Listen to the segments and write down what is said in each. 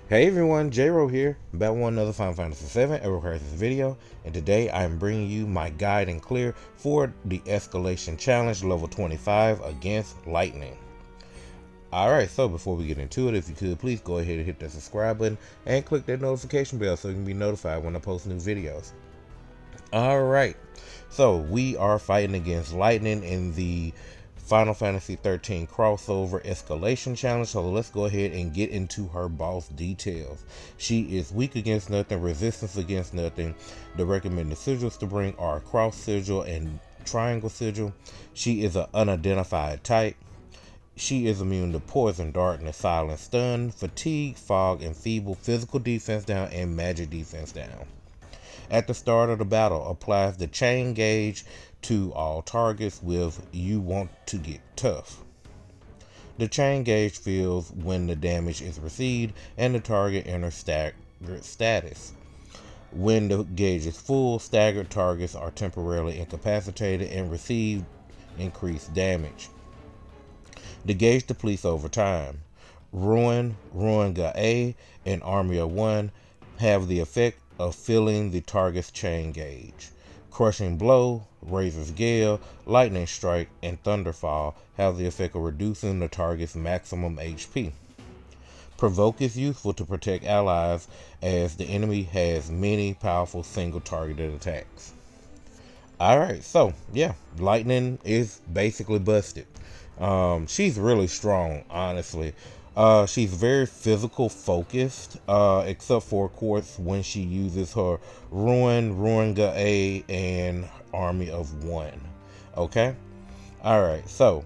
Hey everyone, J-Ro here, back with another Final Fantasy VII Ever Crisis video, and today I am bringing you my guide and clear for the Escalation Challenge Level 25 against Lightning. Alright, so before we get into it, if you could please go ahead and hit that subscribe button and click that notification bell so you can be notified when I post new videos. Alright, so we are fighting against Lightning in the Final Fantasy 13 crossover Escalation Challenge, so let's go ahead and get into her boss details. She is weak against nothing, resistance against nothing. The recommended sigils to bring are cross sigil and triangle sigil. She is an unidentified type. She is immune to poison, darkness, silent, stun, fatigue, fog, and feeble, physical defense down, and magic defense down. At the start of the battle, applies the chain gauge to all targets with "you want to get tough." The chain gauge fills when the damage is received and the target enters staggered status. When the gauge is full, staggered targets are temporarily incapacitated and receive increased damage. The gauge depletes over time. Ruin, Ruin-ga-A, and Army of One have the effect of filling the target's chain gauge. Crushing Blow, Razor's Gale, Lightning Strike, and Thunderfall have the effect of reducing the target's maximum HP. Provoke is useful to protect allies as the enemy has many powerful single targeted attacks. Alright, so yeah, Lightning is basically busted. She's really strong, honestly. She's very physical focused, except for, of course, when she uses her Ruin-ga-A, and Army of One. Okay? Alright, so,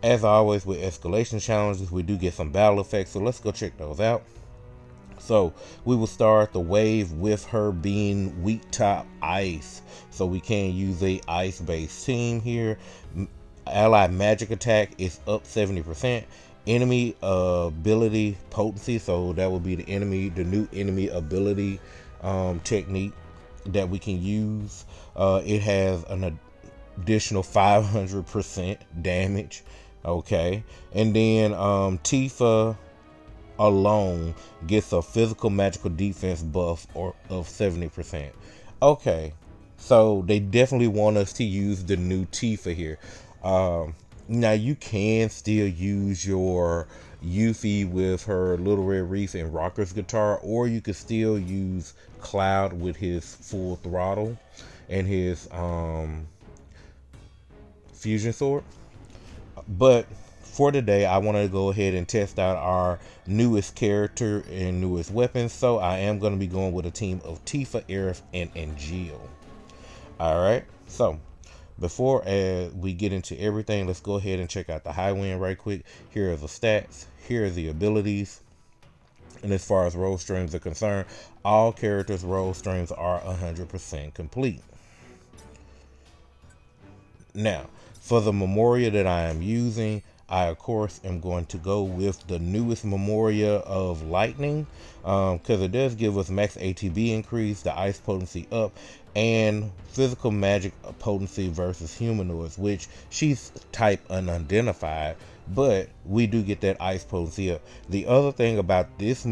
as always with escalation challenges, we do get some battle effects, so let's go check those out. So, we will start the wave with her being weak top ice. So, we can use a ice-based team here. Allied magic attack is up 70%. Enemy ability potency, so that would be the new enemy ability technique that we can use. It has an additional 500% damage. Okay, and then Tifa alone gets a physical magical defense buff of 70%. Okay, so they definitely want us to use the new Tifa here. Now you can still use your Yuffie with her Little Red Reef and Rocker's guitar, or you could still use Cloud with his full throttle and his fusion sword. But for today, I want to go ahead and test out our newest character and newest weapons, so I am going to be going with a team of Tifa, Aerith, and Angeal. Alright, so before we get into everything, let's go ahead and check out the high wind right quick. Here are the stats, here are the abilities, and as far as role streams are concerned, all characters' role streams are 100% complete. Now, for the Memoria that I am using, I of course am going to go with the newest Memoria of Lightning, because it does give us max ATB increase, the ice potency up, and physical magic potency versus humanoids, which she's type unidentified, but we do get that ice potency up. The other thing about this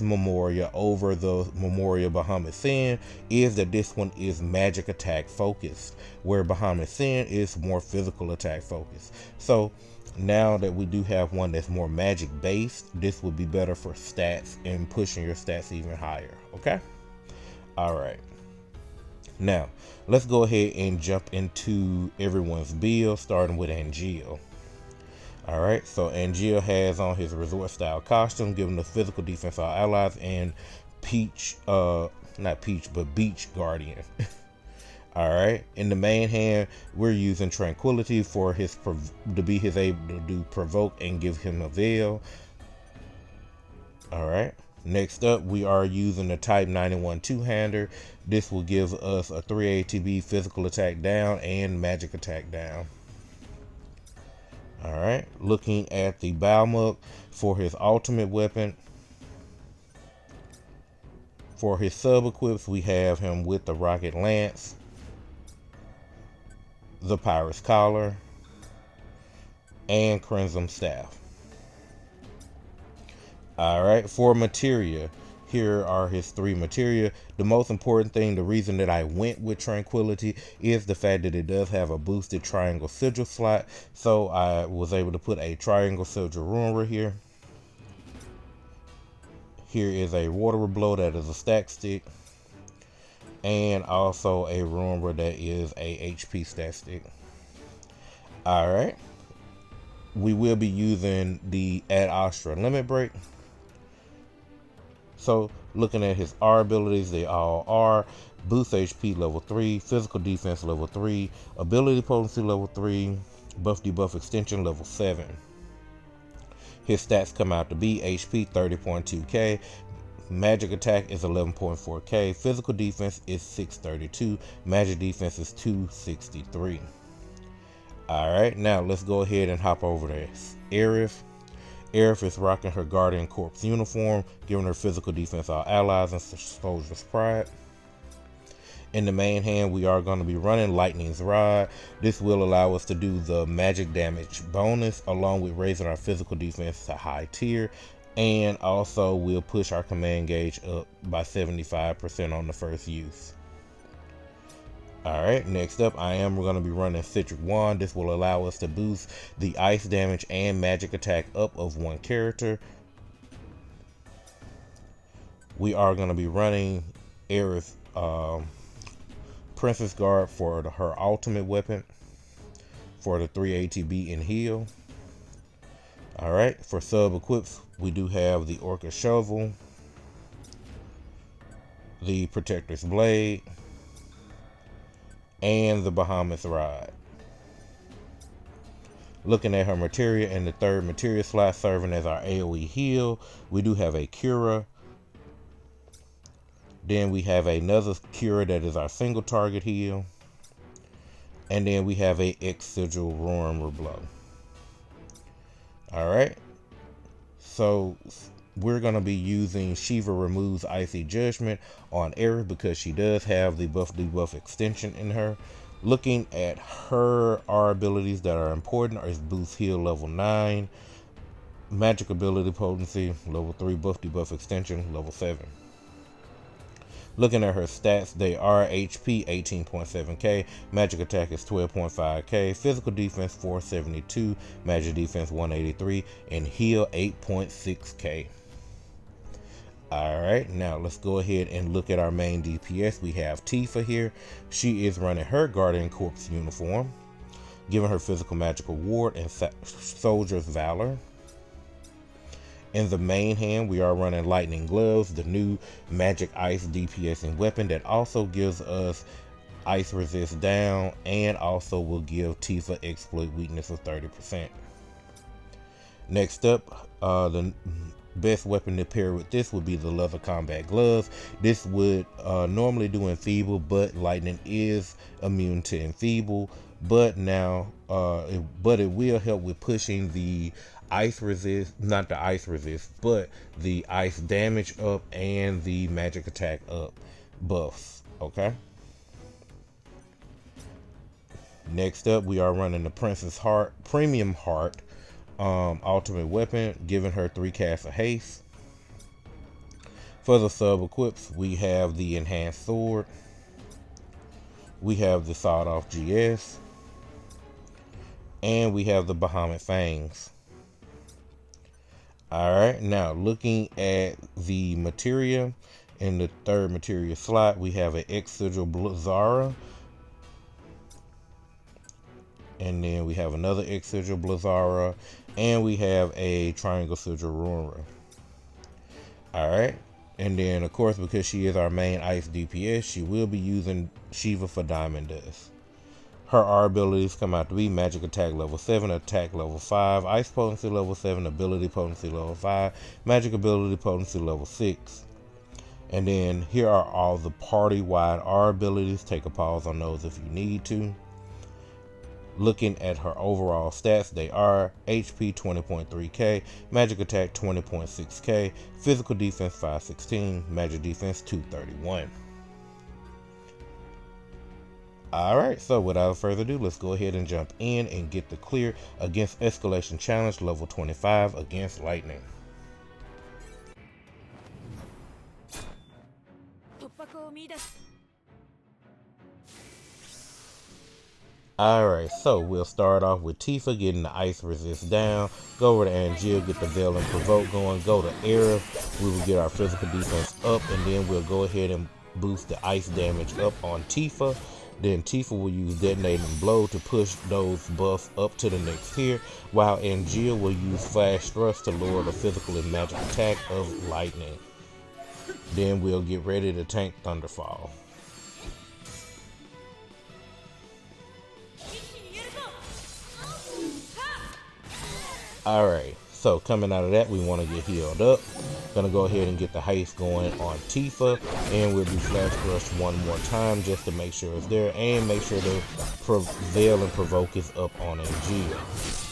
Memoria over the Memoria Bahamut Sin is that this one is magic attack focused, where Bahamut Sin is more physical attack focused. So now that we do have one that's more magic based, this would be better for stats and pushing your stats even higher. Okay, all right, now let's go ahead and jump into everyone's build, starting with Angeal. Alright, so Angeal has on his resort style costume, giving the physical defense our allies, and Peach, not Peach, but Beach Guardian. Alright, in the main hand, we're using Tranquility for his to be his able to do provoke and give him a veil. Alright, next up, we are using the Type 91 two-hander. This will give us a 3 ATB physical attack down and magic attack down. Alright, looking at the Balmuk for his ultimate weapon. For his sub-equips, we have him with the Rocket Lance, the Pirate's Collar, and Crimson Staff. Alright, for materia, here are his 3 materia. The most important thing, the reason that I went with Tranquility, is the fact that it does have a boosted triangle sigil slot. So I was able to put a triangle sigil ruler here. Here is a water blow that is a stack stick. And also a ruler that is a HP stat stick. Alright. We will be using the Ad Astra limit break. So looking at his R abilities, they all are boost HP level 3, physical defense level 3, ability potency level 3, buff debuff extension level 7. His stats come out to be HP 30.2k, magic attack is 11.4k, physical defense is 632, magic defense is 263. Alright, now let's go ahead and hop over to Aerith. Aerith is rocking her Guardian Corps uniform, giving her physical defense all allies and Soldier's Pride. In the main hand, we are going to be running Lightning's Rod. This will allow us to do the magic damage bonus, along with raising our physical defense to high tier. And also, we'll push our command gauge up by 75% on the first use. Alright, next up, we're going to be running Citric Wand. This will allow us to boost the ice damage and magic attack up of one character. We are going to be running Aerith Princess Guard for her ultimate weapon for the 3 ATB and heal. Alright, for sub-equips, we do have the Orca Shovel, the Protector's Blade, and the Bahamut's Rod. Looking at her materia in the 3rd materia slot serving as our AoE heal, we do have a Cura. Then we have another Cura that is our single target heal. And then we have a X Sigil Ruin Blow. Alright. So we're going to be using Shiva Removes Icy Judgment on Aerith because she does have the buff debuff extension in her. Looking at her R abilities that are important is Boost Heal level 9, Magic Ability Potency level 3, buff debuff extension level 7. Looking at her stats, they are HP 18.7k, magic attack is 12.5k, physical defense 472, magic defense 183, and heal 8.6k. Alright, now let's go ahead and look at our main DPS. We have Tifa here. She is running her Guardian Corps uniform, giving her physical magical ward and Soldier's Valor. In the main hand, we are running Lightning Gloves, the new magic ice DPSing weapon that also gives us ice resist down and also will give Tifa exploit weakness of 30%. Next up, the best weapon to pair with this would be the leather combat gloves. This would normally do enfeeble, but lightning is immune to enfeeble. But now, it will help with pushing the ice resist, not the ice resist, but the ice damage up and the magic attack up buffs. Okay. Next up, we are running the Princess Heart Premium Heart ultimate weapon, giving her 3 casts of haste. For the sub equips, we have the enhanced sword, we have the sawed off GS, and we have the Bahamut Fangs. Alright, now looking at the materia, in the 3rd materia slot, we have an X Sigil Blizzara. And then we have another X Sigil Blizzara. And we have a Triangle Sigil Ruinra. Alright, and then of course, because she is our main ice DPS, she will be using Shiva for Diamond Dust. Her R abilities come out to be Magic Attack level 7, Attack level 5, Ice Potency level 7, Ability Potency level 5, Magic Ability Potency level 6. And then here are all the party-wide R abilities. Take a pause on those if you need to. Looking at her overall stats, they are HP 20.3k, Magic Attack 20.6k, Physical Defense 516, Magic Defense 231. Alright, so without further ado, let's go ahead and jump in and get the clear against Escalation Challenge Level 25 against Lightning. Alright, so we'll start off with Tifa getting the ice resist down. Go over to Angel, get the Veil and Provoke going. Go to Aerith, we will get our physical defense up, and then we'll go ahead and boost the ice damage up on Tifa. Then Tifa will use Detonating Blow to push those buffs up to the next tier, while Angel will use Flash Thrust to lower the physical and magic attack of Lightning. Then we'll get ready to tank Thunderfall. Alright, so coming out of that, we want to get healed up. Gonna go ahead and get the haste going on Tifa, and we'll do Flash Rush one more time just to make sure it's there, and make sure the Veil and Provoke is up on Angel.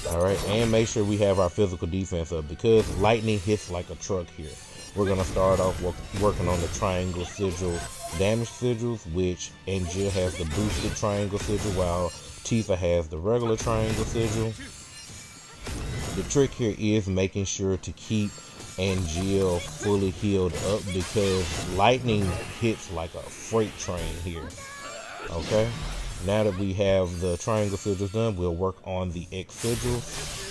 Alright, and make sure we have our physical defense up, because Lightning hits like a truck here. We're gonna start off working on the Triangle Sigil damage sigils, which Angel has the boosted Triangle Sigil, while Tifa has the regular Triangle Sigil. The trick here is making sure to keep Angel fully healed up, because Lightning hits like a freight train here. Okay, now that we have the Triangle Sigils done, we'll work on the X Sigils.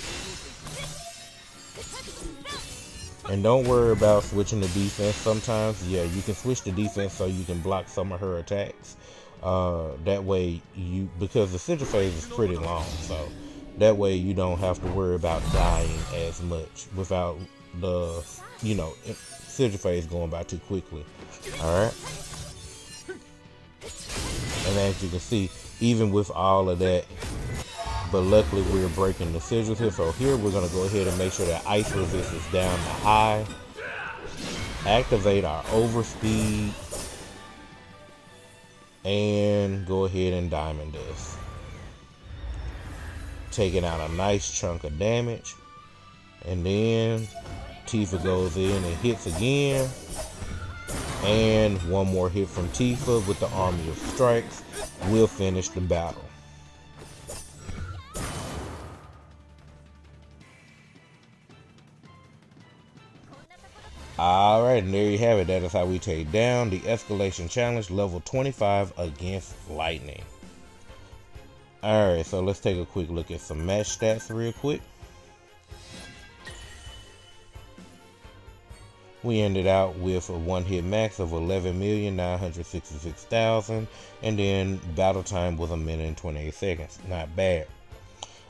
And don't worry about switching the defense. Sometimes, yeah, you can switch the defense so you can block some of her attacks. That way, because the sigil phase is pretty long, so that way you don't have to worry about dying as much without the, sigil phase going by too quickly. Alright. And as you can see, even with all of that, but luckily we're breaking the sigils here. So here we're going to go ahead and make sure that ice resist is down to high. Activate our overspeed. And go ahead and diamond this. Taking out a nice chunk of damage. And then Tifa goes in and hits again. And one more hit from Tifa with the Army of Strikes will finish the battle. Alright, and there you have it. That is how we take down the Escalation Challenge Level 25 against Lightning. Alright, so let's take a quick look at some match stats real quick. We ended out with a one-hit max of 11,966,000, and then battle time was 1 minute and 28 seconds. Not bad.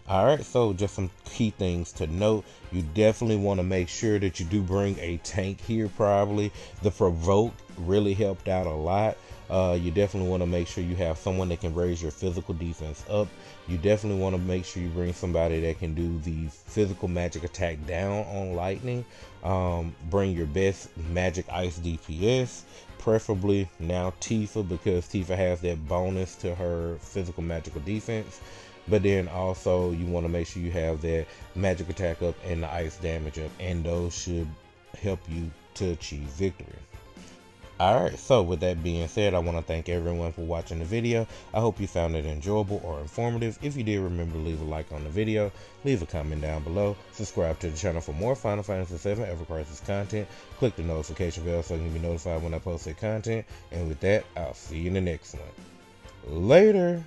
Alright, so just some key things to note. You definitely want to make sure that you do bring a tank here probably. The Provoke really helped out a lot. You definitely want to make sure you have someone that can raise your physical defense up. You definitely want to make sure you bring somebody that can do the physical magic attack down on Lightning. Bring your best magic ice DPS, preferably now Tifa, because Tifa has that bonus to her physical magical defense. But then also you want to make sure you have that magic attack up and the ice damage up, and those should help you to achieve victory. Alright, so with that being said, I want to thank everyone for watching the video. I hope you found it enjoyable or informative. If you did, remember to leave a like on the video, leave a comment down below, subscribe to the channel for more Final Fantasy 7 Ever Crisis content, click the notification bell so you can be notified when I post that content, and with that, I'll see you in the next one. Later!